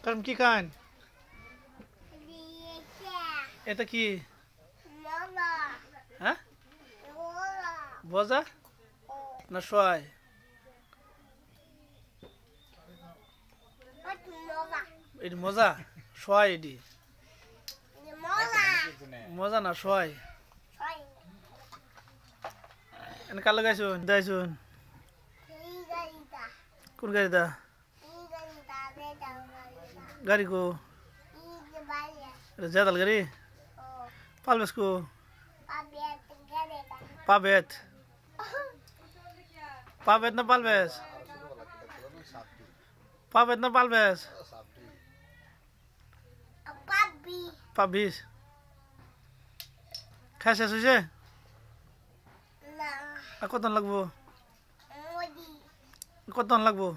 কারণ কি খান? এটা কি? হ্যাঁ, বজা না সোয়াই? এটি মজা, সোয়াই এটি মজা না সোয়াই। এনে কালো গাইছুন দাইছুন কোন গাড়িটা? গাড়ি কো? এটা জাদাল গাড়ি? পালবেস কো? পাবেত পাবেত না পালবেস? পাবেত না পালবেস? পাবিস খাই শেষ হয়েছে? আর কতক্ষণ লাগবো? কতক্ষণ লাগবো?